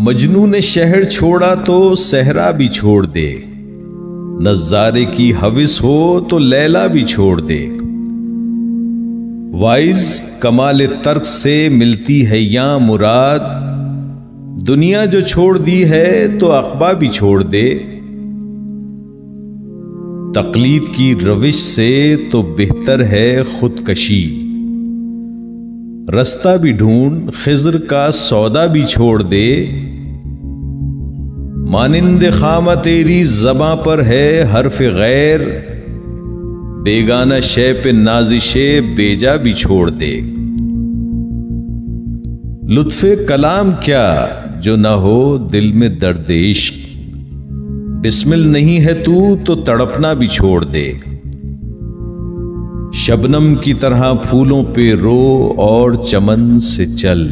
मजनू ने शहर छोड़ा तो सहरा भी छोड़ दे, नज़ारे की हविस हो तो लैला भी छोड़ दे। वाइज कमाल तर्क से मिलती है या मुराद, दुनिया जो छोड़ दी है तो अक़बा भी छोड़ दे। तक़लीद की रविश से तो बेहतर है खुदकशी, रास्ता भी ढूंढ खिज़र का सौदा भी छोड़ दे। मानिंद खामा तेरी ज़बां पर है हर्फ गैर, बेगाना शे पे नाजिशे बेजा भी छोड़ दे। लुत्फ़े कलाम क्या जो ना हो दिल में दर्द इश्क, बिस्मिल नहीं है तू तो तड़पना भी छोड़ दे। शबनम की तरह फूलों पे रो और चमन से चल,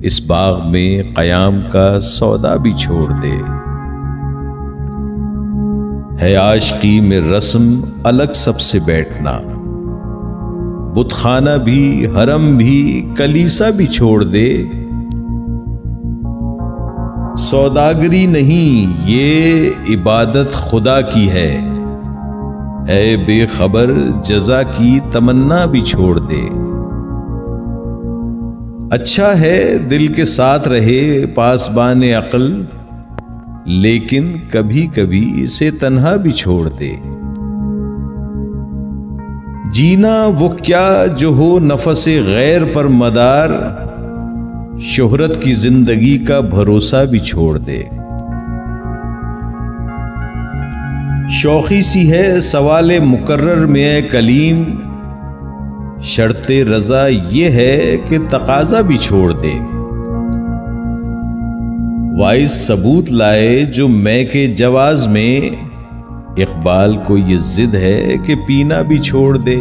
इस बाग में कयाम का सौदा भी छोड़ दे। है आशिकी में रस्म अलग सबसे बैठना, बुतखाना भी हरम भी कलीसा भी छोड़ दे। सौदागरी नहीं ये इबादत खुदा की है बेखबर जजा की तमन्ना भी छोड़ दे। अच्छा है दिल के साथ रहे पासबान अक्ल, लेकिन कभी कभी इसे तन्हा भी छोड़ दे। जीना वो क्या जो हो नफसे गैर पर मदार, शोहरत की जिंदगी का भरोसा भी छोड़ दे। शौखी सी है सवाले मुकर्रर में कलीम, शर्ते रजा ये है कि तकाजा भी छोड़ दे। वाइस सबूत लाए जो मैं के जवाज में, इकबाल को ये जिद है कि पीना भी छोड़ दे।